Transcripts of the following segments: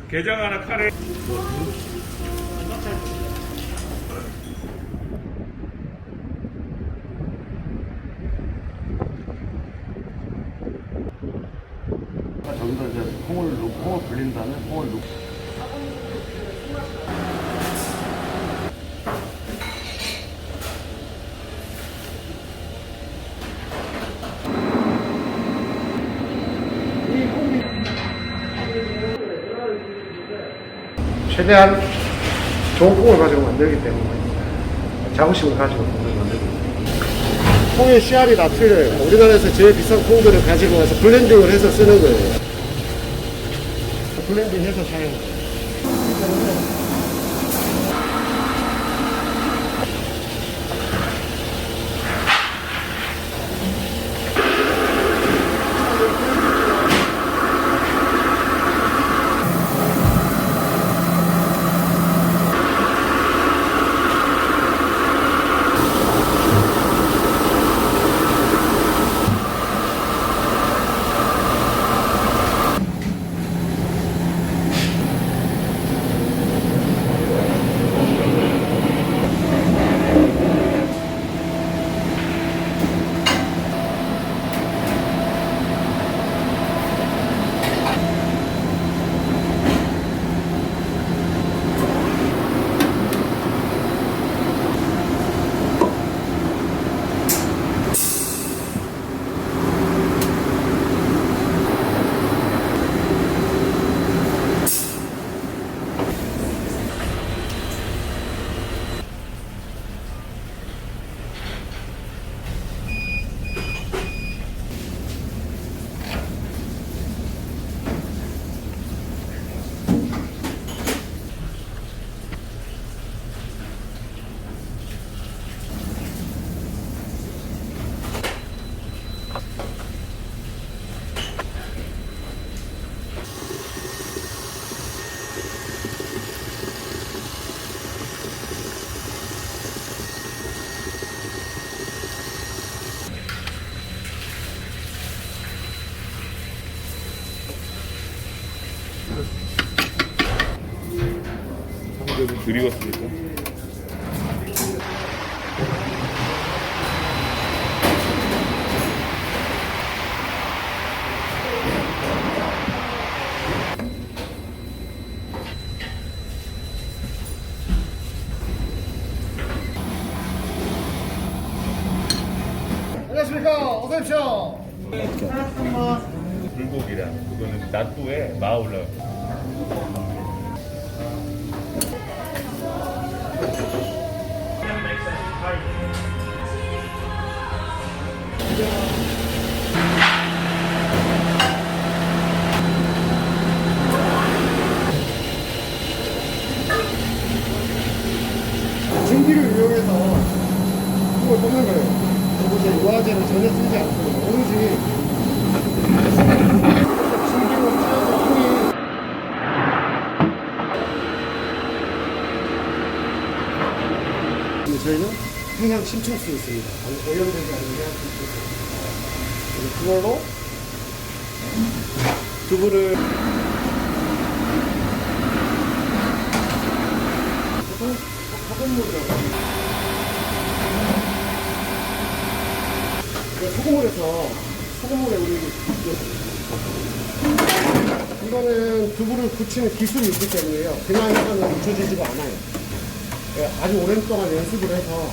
게장 하나 카레. 저기다 이제 콩을 불린 다음에 콩을 넣고. 최대한 좋은 콩을 가지고 만들기 때문에 자부심을 가지고 콩을 만들고 있습니다. 콩의 씨알이 다 틀려요. 우리나라에서 제일 비싼 콩들을 가지고 와서 블렌딩을 해서 쓰는 거예요. 블렌딩해서 사용해요. 드리웠습니까? 안녕하십니까. 어서 오십시오. 불고기랑 그거는 낫또에 마 올라가. 증기를 이용해서 콩을 뽑는 거예요. 그리고 이제 유화제를 전혀 쓰지 않고 오로지 증기로 짜서 콩이 저희는 해양 심층수 있습니다. 오염되지 않는 해양 심층수. 그걸로 두부를 소금물을 소금물에서 소금물에 우리 이거는 두부를 굳히는 기술이 있기 때문에요. 그냥 하면 묻혀지지가 않아요. 아주 오랜 동안 연습을 해서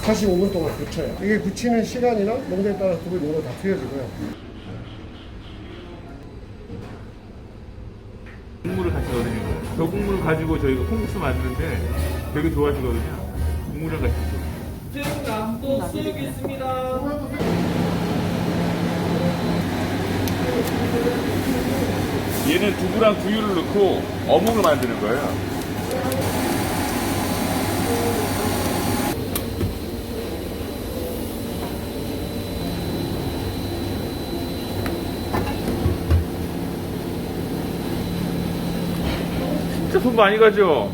다시 5분 동안 굳혀요. 이게 굳히는 시간이나 농도에 따라 두부 농도 다 틀려지고요. 국물을 가시거든요. 저 국물 가지고 저희가 콩국수 만드는데 되게 좋아하시거든요. 국물을 같이 줘. 남도 쏘겠습니다. 얘는 두부랑 두유를 넣고 어묵을 만드는 거예요. 진짜 돈 많이 가죠?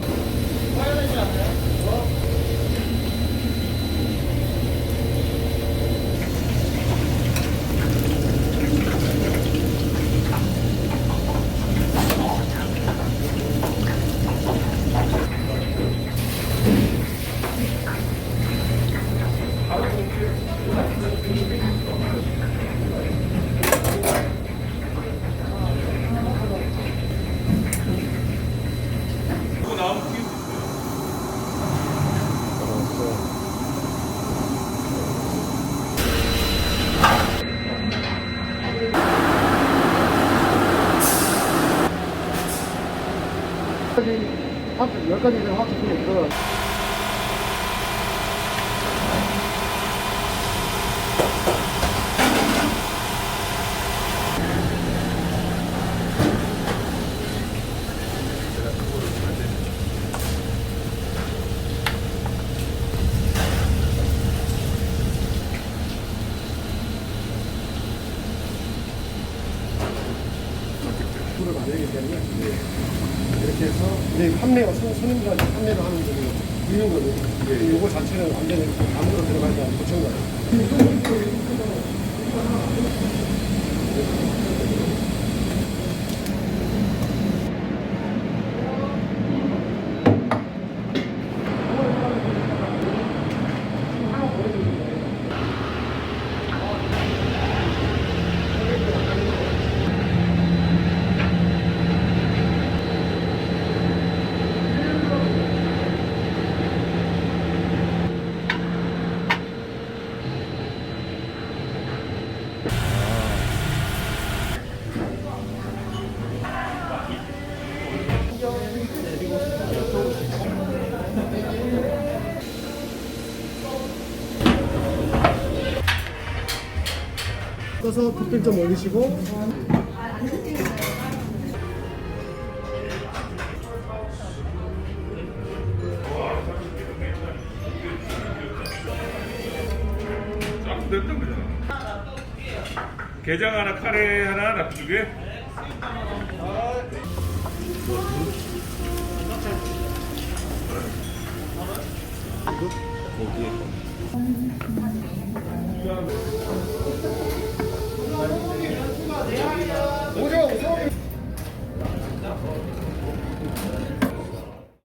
이거 나오면 튀길 수 있어요. 열 가지 이상 확실히 들어가. 불을 만들기 때문에 이렇게 해서 근데 판매가 손님들한테 판매를 하는 거는 있는 거거든요. 요거 자체는 완전히 아무로 들어가지 않고 붙인 거예요. 떠서 붓길 좀 올리시고 쫙 됐던 거잖아. 게장 하나, 카레 하나, 납두개.